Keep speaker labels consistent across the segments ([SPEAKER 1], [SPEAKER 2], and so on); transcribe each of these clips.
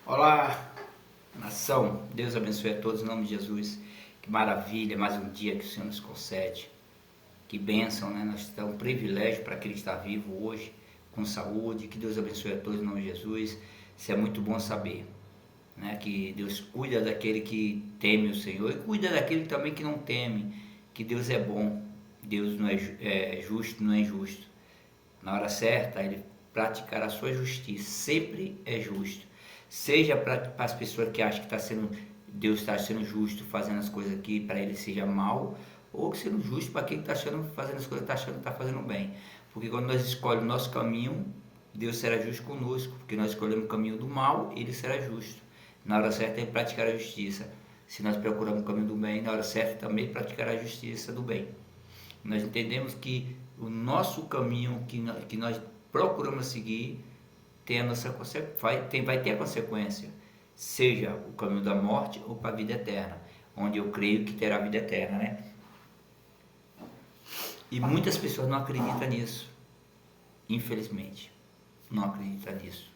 [SPEAKER 1] Olá, nação. Deus abençoe a todos em nome de Jesus. Que maravilha, mais um dia que o Senhor nos concede. Que bênção, né? Nós temos um privilégio para aquele que está vivo hoje, com saúde. Que Deus abençoe a todos em nome de Jesus. Isso é muito bom saber, né? Que Deus cuida daquele que teme o Senhor e cuida daquele também que não teme. Que Deus é bom. Deus não é justo, não é injusto. Na hora certa, ele praticará a sua justiça. Sempre é justo. Seja para as pessoas que acham que Deus está sendo justo fazendo as coisas aqui para ele seja mal, ou sendo justo para quem está fazendo as coisas, está achando que está fazendo bem. Porque quando nós escolhemos o nosso caminho, Deus será justo conosco. Porque nós escolhemos o caminho do mal, ele será justo. Na hora certa, ele praticará a justiça. Se nós procuramos o caminho do bem, na hora certa também praticará a justiça do bem. Nós entendemos que o nosso caminho que nós procuramos seguir tem a nossa, vai ter a consequência, seja o caminho da morte ou para a vida eterna, onde eu creio que terá vida eterna, né? E muitas pessoas não acreditam nisso, infelizmente, não acreditam nisso.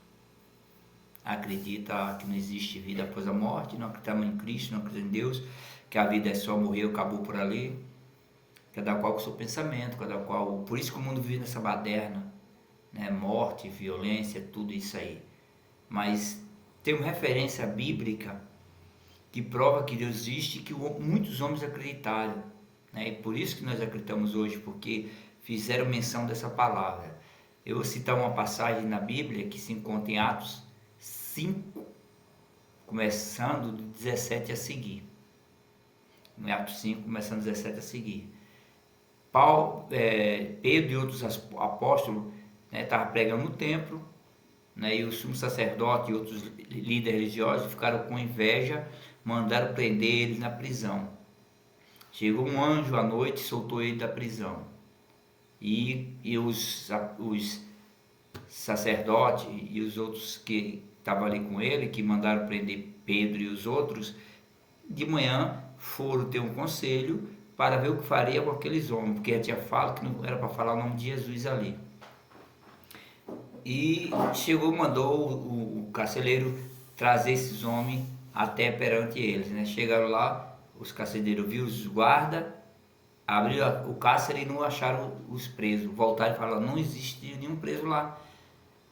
[SPEAKER 1] Acredita que não existe vida após a morte, não acredita em Cristo, não acredita em Deus, que a vida é só morrer, acabou por ali. Cada qual com o seu pensamento, cada qual. Por isso que o mundo vive nessa baderna, né? Morte, violência, tudo isso aí. Mas tem uma referência bíblica que prova que Deus existe e que muitos homens acreditaram, né? E por isso que nós acreditamos hoje, porque fizeram menção dessa palavra. Eu vou citar uma passagem na Bíblia que se encontra em Atos 5, começando do 17 a seguir. Em Atos 5, começando do 17 a seguir. Pedro e outros apóstolos estavam pregando no templo, né, e o sumo sacerdote e outros líderes religiosos ficaram com inveja, mandaram prender eles na prisão. Chegou um anjo à noite e soltou ele da prisão. E os sacerdotes e os outros que estavam ali com ele, que mandaram prender Pedro e os outros, de manhã foram ter um conselho para ver o que faria com aqueles homens, porque tinha falado que não era para falar o nome de Jesus ali. E mandou o carcereiro trazer esses homens até perante eles, né? Chegaram lá, os carcereiros viram os guardas, abriram o cárcere e não acharam os presos. Voltaram e falaram: não existia nenhum preso lá.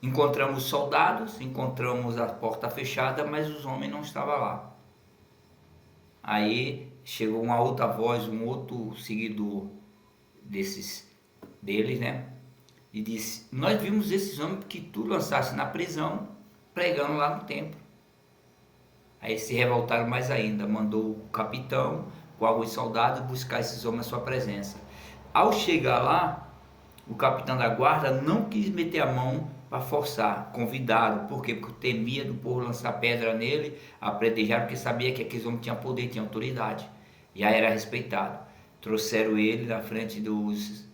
[SPEAKER 1] Encontramos soldados, encontramos a porta fechada, mas os homens não estavam lá. Aí chegou uma outra voz, um outro seguidor deles, né? E disse: nós vimos esses homens que tu lançaste na prisão, pregando lá no templo. Aí se revoltaram mais ainda, mandou o capitão com alguns soldados buscar esses homens à sua presença. Ao chegar lá, o capitão da guarda não quis meter a mão para forçar, convidaram, por quê? Porque temia do povo lançar pedra nele, apredejar, porque sabia que aqueles homens tinham poder, tinham autoridade, já era respeitado. Trouxeram ele na frente dos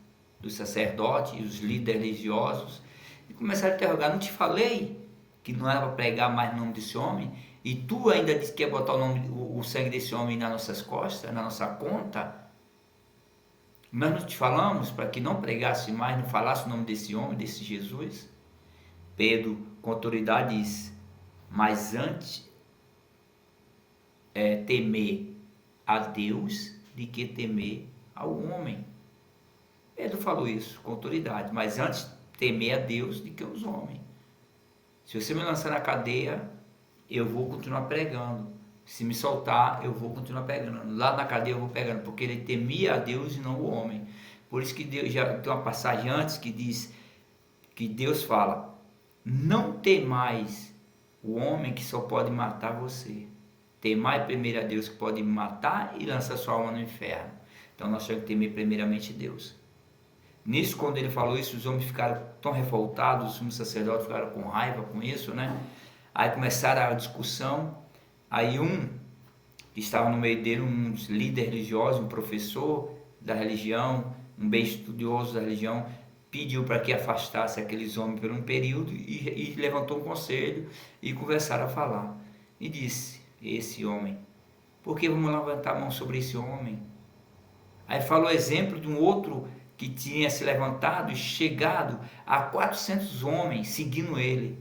[SPEAKER 1] sacerdotes e os líderes religiosos e começaram a interrogar: não te falei que não era para pregar mais o nome desse homem? E tu ainda disse que ia botar o sangue desse homem nas nossas costas, na nossa conta? Nós não te falamos para que não pregasse mais, não falasse o nome desse homem, desse Jesus? Pedro, com autoridade, disse: mas antes temer a Deus de que temer ao homem. Pedro falou isso com autoridade: mas antes temer a Deus do que os homens. Se você me lançar na cadeia, eu vou continuar pregando. Se me soltar, eu vou continuar pregando. Lá na cadeia eu vou pregando, porque ele temia a Deus e não o homem. Por isso que Deus, já tem uma passagem antes que diz que Deus fala: não temais o homem que só pode matar você. Temai primeiro a Deus que pode matar e lançar sua alma no inferno. Então nós temos que temer primeiramente Deus. Nisso, quando ele falou isso, os homens ficaram tão revoltados, os sumos sacerdotes ficaram com raiva com isso, né? Aí começaram a discussão. Aí um que estava no meio dele, um líder religioso, um professor da religião, um bem estudioso da religião, pediu para que afastasse aqueles homens por um período e levantou um conselho e conversaram a falar. E disse: esse homem, por que vamos levantar a mão sobre esse homem? Aí falou exemplo de um outro que tinha se levantado e chegado a 400 homens seguindo ele.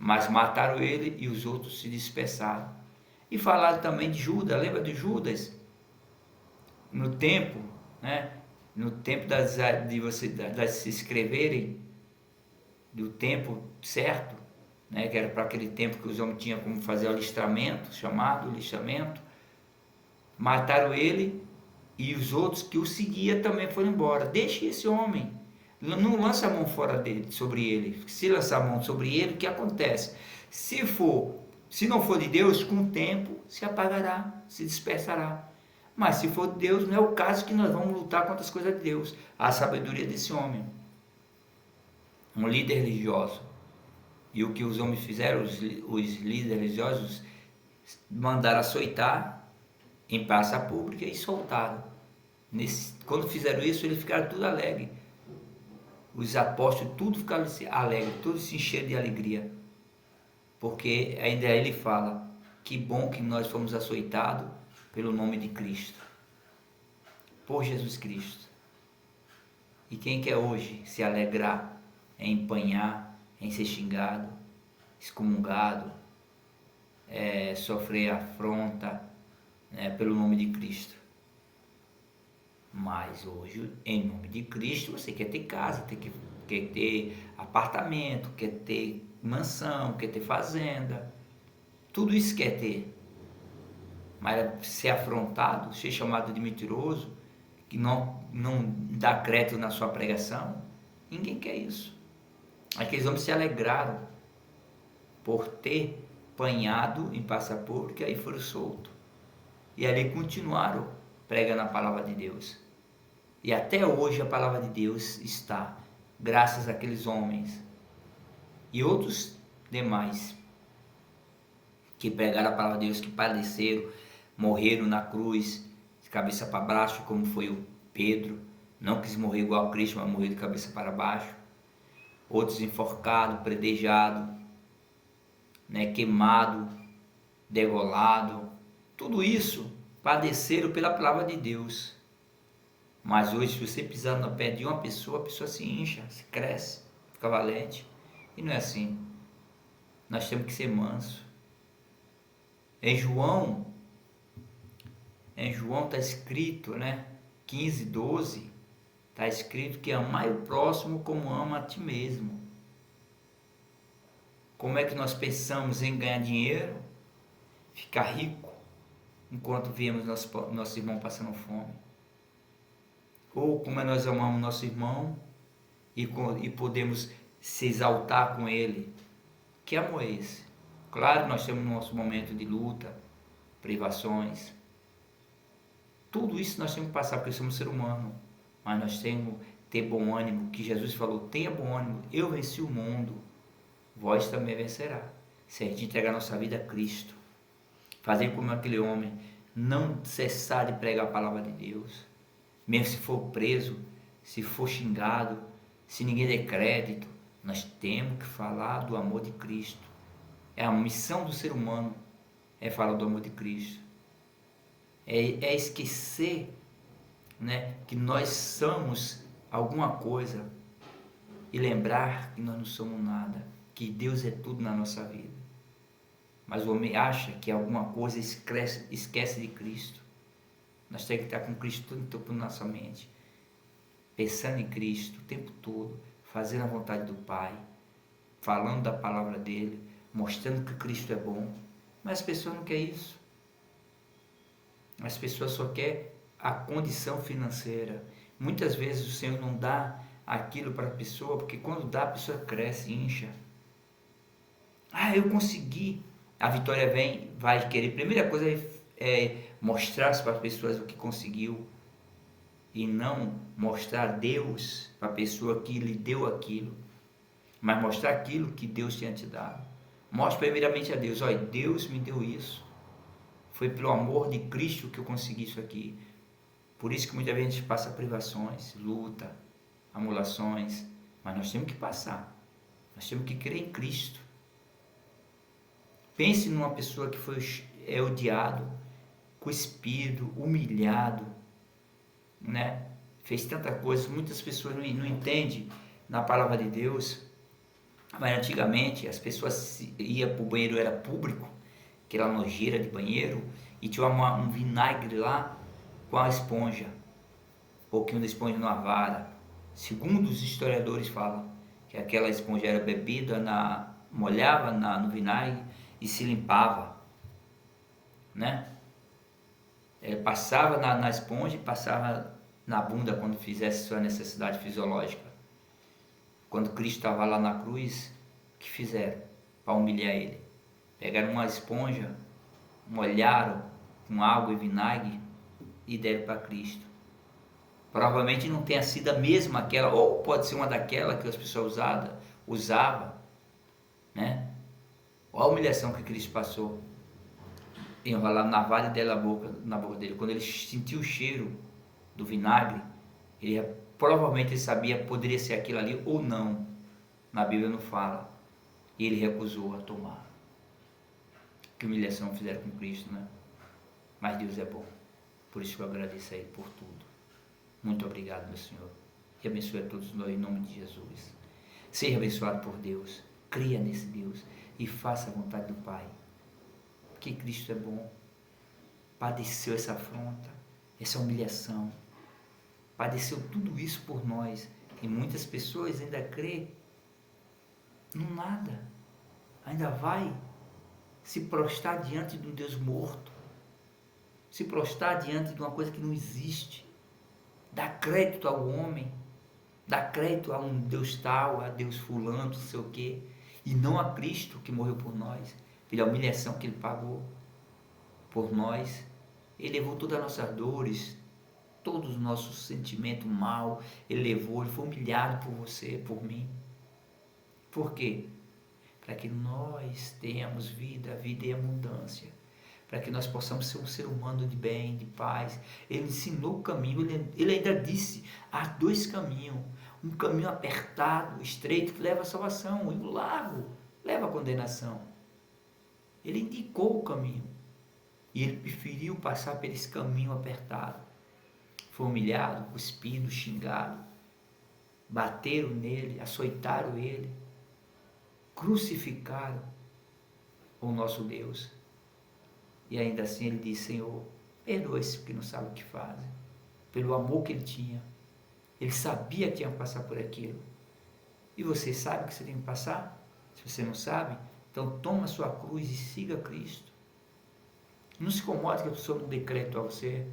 [SPEAKER 1] mas mataram ele e os outros se dispersaram. E falaram também de Judas, lembra de Judas? No tempo, né? No tempo das se inscreverem, do tempo certo, né? Que era para aquele tempo que os homens tinham como fazer o alistamento, chamado listamento, mataram ele e os outros que o seguiam também foram embora. Deixe esse homem, não lança a mão fora dele, sobre ele. Se lançar a mão sobre ele, o que acontece? Se não for de Deus, com o tempo se apagará, se dispersará. Mas se for de Deus, não é o caso que nós vamos lutar contra as coisas de Deus. A sabedoria desse homem, um líder religioso. E o que os homens fizeram, os líderes religiosos, mandaram açoitar em praça pública e soltaram. Quando fizeram isso, eles ficaram tudo alegres. Os apóstolos, tudo ficaram alegres, tudo se encheram de alegria. Porque ainda ele fala, que bom que nós fomos açoitados pelo nome de Cristo, por Jesus Cristo. E quem quer hoje se alegrar em apanhar, em ser xingado, excomungado, sofrer afronta, né, pelo nome de Cristo? Mas hoje, em nome de Cristo, você quer ter casa, quer ter apartamento, quer ter mansão, quer ter fazenda, tudo isso quer ter. Mas ser afrontado, ser chamado de mentiroso, que não dá crédito na sua pregação, ninguém quer isso. Aqueles homens se alegraram por ter apanhado em praça pública e foram soltos. E ali continuaram pregando a palavra de Deus. E até hoje a palavra de Deus está, graças àqueles homens e outros demais que pregaram a palavra de Deus, que padeceram, morreram na cruz, de cabeça para baixo, como foi o Pedro. Não quis morrer igual a Cristo, mas morreu de cabeça para baixo. Outros enforcados, predejados, né, queimado, degolado. Tudo isso padeceram pela palavra de Deus. Mas hoje, se você pisar no pé de uma pessoa, a pessoa se incha, se cresce, fica valente. E não é assim. Nós temos que ser manso. Em João está escrito, né? 15:12, está escrito que amai o próximo como ama a ti mesmo. Como é que nós pensamos em ganhar dinheiro, ficar rico, enquanto vemos nosso irmão passando fome? Ou como é que nós amamos nosso irmão e podemos se exaltar com ele? Que amor é esse? Claro, nós temos nosso momento de luta, privações. Tudo isso nós temos que passar, porque somos ser humano. Mas nós temos que ter bom ânimo, que Jesus falou, tenha bom ânimo, eu venci o mundo, vós também vencerá. Se a gente entregar nossa vida a Cristo, fazer como aquele homem, não cessar de pregar a palavra de Deus, mesmo se for preso, se for xingado, se ninguém der crédito, nós temos que falar do amor de Cristo. É a missão do ser humano, é falar do amor de Cristo. É esquecer, né, que nós somos alguma coisa e lembrar que nós não somos nada, que Deus é tudo na nossa vida. Mas o homem acha que alguma coisa esquece de Cristo. Nós temos que estar com Cristo todo o tempo na nossa mente, pensando em Cristo o tempo todo, fazendo a vontade do Pai, falando da palavra dele, mostrando que Cristo é bom. Mas as pessoas não querem isso. As pessoas só querem a condição financeira. Muitas vezes o Senhor não dá aquilo para a pessoa, porque quando dá, a pessoa cresce, incha. Ah, eu consegui. A vitória vem, vai querer. Primeira coisa é mostrar para as pessoas o que conseguiu e não mostrar Deus para a pessoa que lhe deu aquilo, mas mostrar aquilo que Deus tinha te dado. Mostre primeiramente a Deus, olha, Deus me deu isso, foi pelo amor de Cristo que eu consegui isso aqui. Por isso que muitas vezes a gente passa privações, luta, amolações, mas nós temos que passar, nós temos que crer em Cristo. Pense numa pessoa que foi odiado, cuspido, humilhado, né? Fez tanta coisa. Muitas pessoas não entendem na palavra de Deus Mas antigamente as pessoas iam para o banheiro, era público, aquela nojeira de banheiro, e tinha um vinagre lá com a esponja, um pouquinho da esponja numa vara. Segundo os historiadores falam, que aquela esponja era bebida, molhava no vinagre e se limpava, né? Passava na esponja e passava na bunda quando fizesse sua necessidade fisiológica. Quando Cristo estava lá na cruz, o que fizeram para humilhar ele? Pegaram uma esponja, molharam com água e vinagre e deram para Cristo. Provavelmente não tenha sido a mesma aquela, ou pode ser uma daquela que as pessoas usavam, né? Olha a humilhação que Cristo passou. Enrolar navalha dela na boca dele. Quando ele sentiu o cheiro do vinagre, provavelmente ele sabia, poderia ser aquilo ali ou não. Na Bíblia não fala. E ele recusou a tomar. Que humilhação fizeram com Cristo, né? Mas Deus é bom. Por isso que eu agradeço a Ele por tudo. Muito obrigado, meu Senhor. E abençoe a todos nós em nome de Jesus. Seja abençoado por Deus. Creia nesse Deus e faça a vontade do Pai. Porque Cristo é bom. Padeceu essa afronta, essa humilhação. Padeceu tudo isso por nós. E muitas pessoas ainda crêem no nada. Ainda vai se prostrar diante de um Deus morto. Se prostrar diante de uma coisa que não existe. Dá crédito ao homem. Dá crédito a um Deus tal, a Deus fulano, não sei o quê. E não a Cristo que morreu por nós. Pela humilhação que Ele pagou por nós. Ele levou todas as nossas dores, todos os nossos sentimentos mal. Ele levou, Ele foi humilhado por você, por mim. Por quê? Para que nós tenhamos vida em abundância. Para que nós possamos ser um ser humano de bem, de paz. Ele ensinou o caminho, ele ainda disse, há dois caminhos. Um caminho apertado, estreito, que leva à salvação, e o largo leva à condenação. Ele indicou o caminho. E ele preferiu passar por esse caminho apertado. Foi humilhado, cuspido, xingado. Bateram nele, açoitaram ele. Crucificaram o nosso Deus. E ainda assim ele disse, Senhor, perdoe-se porque não sabe o que fazem. Pelo amor que ele tinha. Ele sabia que tinha que passar por aquilo. E você sabe o que você tem que passar? Se você não sabe, então toma a sua cruz e siga Cristo. Não se incomode que a pessoa não dê crédito a você.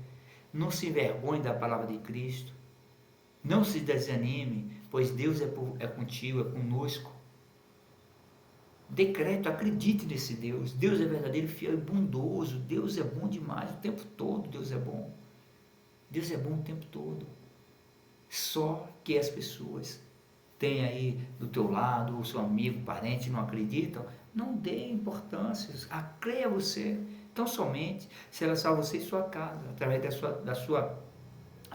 [SPEAKER 1] Não se envergonhe da palavra de Cristo. Não se desanime, pois Deus é contigo, é conosco. Decreto, acredite nesse Deus. Deus é verdadeiro, fiel e bondoso. Deus é bom demais o tempo todo. Deus é bom. Deus é bom o tempo todo. Só que as pessoas têm aí do teu lado, o seu amigo, parente, não acreditam, não dê importância. Creia você. Então somente será salvo você e sua casa, através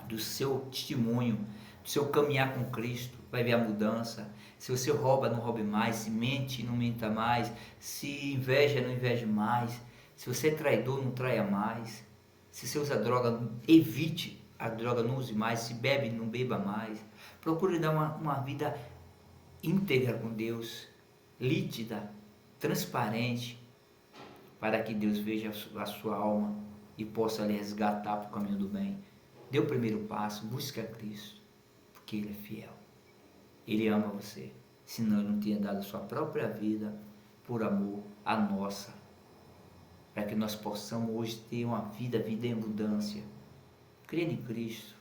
[SPEAKER 1] do seu testemunho, do seu caminhar com Cristo, vai ver a mudança. Se você rouba, não roube mais. Se mente, não minta mais. Se inveja, não inveje mais. Se você é traidor, não traia mais. Se você usa droga, evite a droga, não use mais. Se bebe, não beba mais. Procure dar uma vida íntegra com Deus, lítida, transparente, para que Deus veja a sua alma e possa lhe resgatar para o caminho do bem. Dê o primeiro passo, busque a Cristo, porque Ele é fiel. Ele ama você, senão Ele não tinha dado a sua própria vida por amor à nossa, para que nós possamos hoje ter uma vida em abundância. Creia em Cristo,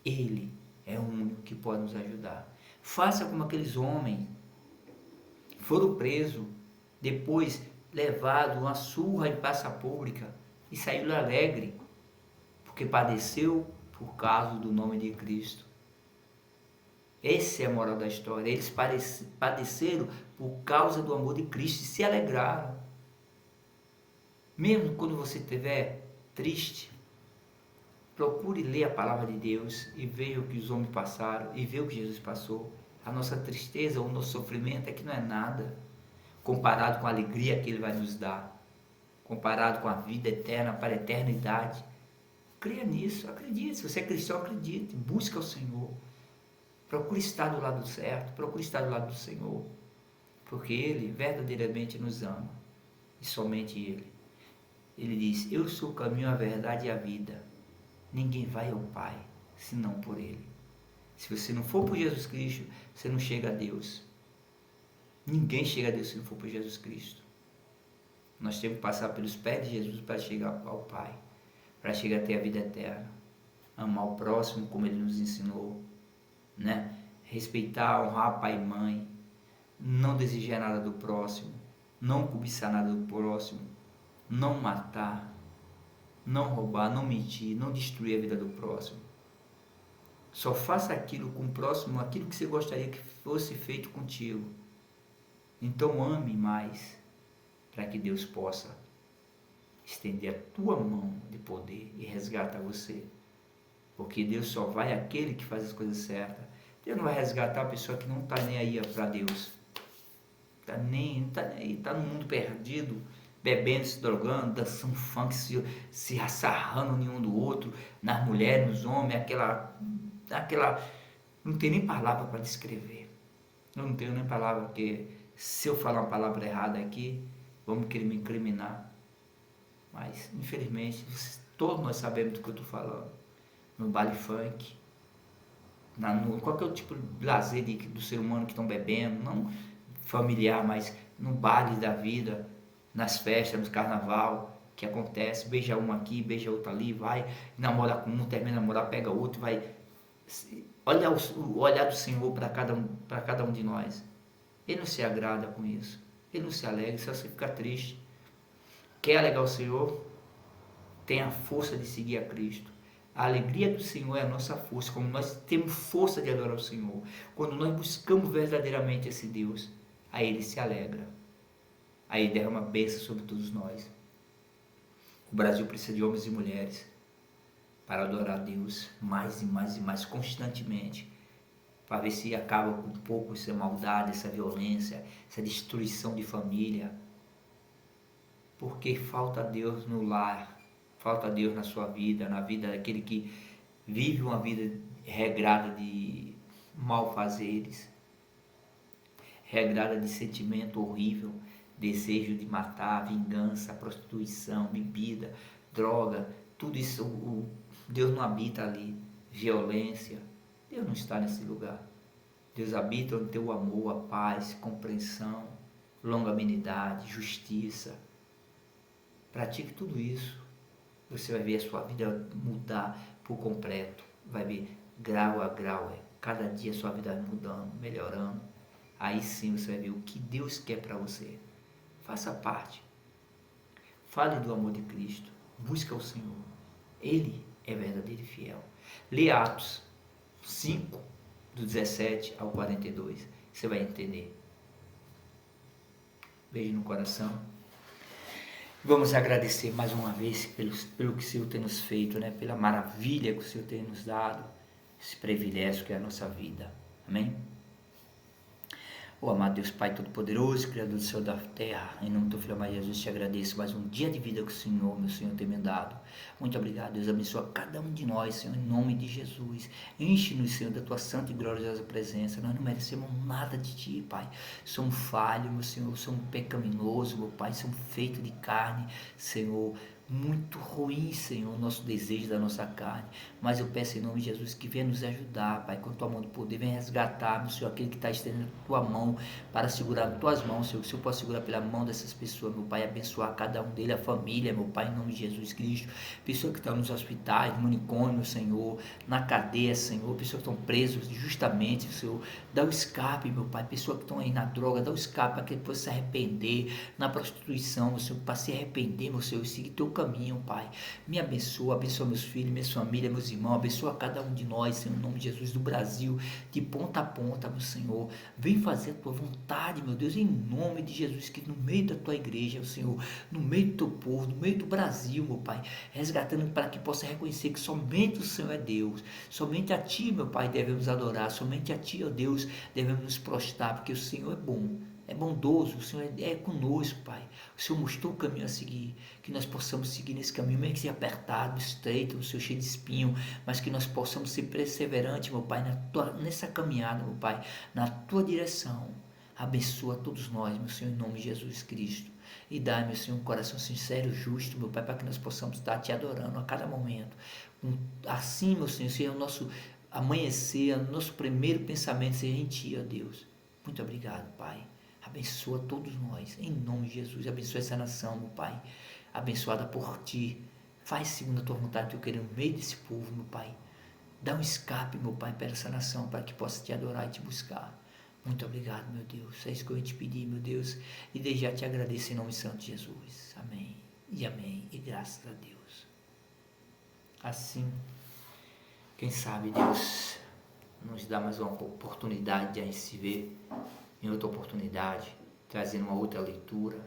[SPEAKER 1] Ele é o único que pode nos ajudar. Faça como aqueles homens foram presos, depois levado uma surra em praça pública e saiu alegre, porque padeceu por causa do nome de Cristo. Essa é a moral da história. Eles padeceram por causa do amor de Cristo e se alegraram. Mesmo quando você estiver triste, procure ler a palavra de Deus e veja o que os homens passaram e veja o que Jesus passou. A nossa tristeza ou o nosso sofrimento é que não é nada comparado com a alegria que Ele vai nos dar, comparado com a vida eterna para a eternidade. Creia nisso, acredite. Se você é cristão, acredite. Busca o Senhor. Procure estar do lado certo, procure estar do lado do Senhor. porque Ele verdadeiramente nos ama, e somente Ele. Ele diz: eu sou o caminho, a verdade e a vida. Ninguém vai ao Pai, senão por Ele. Se você não for por Jesus Cristo, você não chega a Deus. Ninguém chega a Deus se não for por Jesus Cristo. Nós temos que passar pelos pés de Jesus para chegar ao Pai, para chegar até a vida eterna. Amar o próximo como Ele nos ensinou, né? Respeitar, honrar pai e mãe, não desejar nada do próximo, não cobiçar nada do próximo, não matar, não roubar, não mentir, não destruir a vida do próximo. Só faça aquilo com o próximo, aquilo que você gostaria que fosse feito contigo. Então ame mais, para que Deus possa estender a tua mão de poder e resgatar você. Porque Deus só vai àquele que faz as coisas certas. Deus não vai resgatar a pessoa que não está nem aí para Deus. Está nem aí, está no mundo perdido, bebendo, se drogando, dançando funk, se assarrando um do outro, nas mulheres, nos homens, aquela não tem nem palavra para descrever. Eu não tenho nem palavra, porque se eu falar uma palavra errada aqui, vamos querer me incriminar. Mas, infelizmente, todos nós sabemos do que eu estou falando. No baile funk, qualquer tipo de lazer do ser humano que estão bebendo, não familiar, mas no baile da vida, nas festas, no carnaval, que acontece, beija um aqui, beija outro ali, vai, namora com um, termina de namorar, pega outro, vai. Olha o olhar do Senhor para cada um de nós. Ele não se agrada com isso. Ele não se alegra, só você fica triste. Quer alegar o Senhor? Tem a força de seguir a Cristo. A alegria do Senhor é a nossa força. Como nós temos força de adorar o Senhor, quando nós buscamos verdadeiramente esse Deus, aí Ele se alegra. Aí Ele derrama bênção sobre todos nós. O Brasil precisa de homens e mulheres para adorar a Deus mais e mais e mais constantemente, para ver se acaba com um pouco essa maldade, essa violência, essa destruição de família, porque falta Deus no lar, falta Deus na sua vida, na vida daquele que vive uma vida regrada de malfazeres, regrada de sentimento horrível, desejo de matar, vingança, prostituição, bebida, droga, tudo isso, Deus não habita ali. Violência, Deus não está nesse lugar. Deus habita no teu amor, a paz, compreensão, longanimidade, justiça. Pratique tudo isso. Você vai ver a sua vida mudar por completo. Vai ver grau a grau. Cada dia a sua vida vai mudando, melhorando. Aí sim você vai ver o que Deus quer para você. Faça parte. Fale do amor de Cristo. Busca o Senhor. Ele é verdadeiro e fiel. Lê Atos 5, do 17 ao 42. Você vai entender. Beijo no coração. Vamos agradecer mais uma vez pelo que o Senhor tem nos feito, né? Pela maravilha que o Senhor tem nos dado, esse privilégio que é a nossa vida. Amém? Amado Deus Pai Todo-Poderoso, Criador do céu e da terra, em nome do teu Filho amado Jesus, te agradeço mais um dia de vida que o Senhor, meu Senhor, tem me dado. Muito obrigado, Deus abençoa cada um de nós, Senhor, em nome de Jesus. Enche-nos, Senhor, da tua santa e gloriosa presença. Nós não merecemos nada de ti, Pai. Somos falhos, meu Senhor, somos pecaminosos, meu Pai, somos feitos de carne, Senhor. Muito ruim, Senhor, nosso desejo da nossa carne, mas eu peço em nome de Jesus que venha nos ajudar, Pai, com tua mão de poder, venha resgatar, meu Senhor, aquele que está estendendo tua mão para segurar tuas mãos, Senhor, que o Senhor possa segurar pela mão dessas pessoas, meu Pai, abençoar cada um deles, a família, meu Pai, em nome de Jesus Cristo, pessoas que estão nos hospitais, no manicômio, Senhor, na cadeia, Senhor, pessoas que estão presas justamente, Senhor, dá o escape, meu Pai, pessoas que estão aí na droga, dá o escape para que ele possa se arrepender, na prostituição, meu Senhor, para se arrepender, meu Senhor, e seguir teu caminho, Pai. Me abençoa meus filhos, minha família, meus irmãos, abençoa cada um de nós, Senhor, em nome de Jesus, do Brasil, de ponta a ponta, meu Senhor. Vem fazer a tua vontade, meu Deus, em nome de Jesus, que no meio da tua igreja, Senhor, no meio do teu povo, no meio do Brasil, meu Pai, resgatando para que possa reconhecer que somente o Senhor é Deus, somente a Ti, meu Pai, devemos adorar, somente a Ti, ó Deus, devemos nos prostrar, porque o Senhor é bom. É bondoso, o Senhor é conosco, Pai. O Senhor mostrou o caminho a seguir, que nós possamos seguir nesse caminho, mesmo que seja apertado, estreito, o Senhor cheio de espinho, mas que nós possamos ser perseverantes, meu Pai, nessa caminhada, meu Pai, na Tua direção.
[SPEAKER 2] Abençoa todos nós, meu Senhor, em nome de Jesus Cristo. E dá, meu Senhor, um coração sincero e justo, meu Pai, para que nós possamos estar te adorando a cada momento. Assim, meu Senhor, seja o nosso amanhecer, o nosso primeiro pensamento seja em Ti, ó Deus. Muito obrigado, Pai. Abençoa todos nós, em nome de Jesus. Abençoa essa nação, meu Pai, abençoada por Ti. Faz segundo a Tua vontade, Teu querer, no meio desse povo, meu Pai. Dá um escape, meu Pai, para essa nação, para que possa Te adorar e Te buscar. Muito obrigado, meu Deus. É isso que eu ia te pedir, meu Deus. E desde já te agradeço em nome santo de Jesus. Amém. E amém. E graças a Deus. Assim, quem sabe Deus nos dá mais uma oportunidade de a gente se ver em outra oportunidade, trazendo uma outra leitura.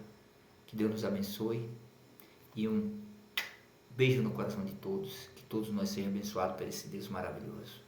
[SPEAKER 2] Que Deus nos abençoe. E um beijo no coração de todos. Que todos nós sejamos abençoados por esse Deus maravilhoso.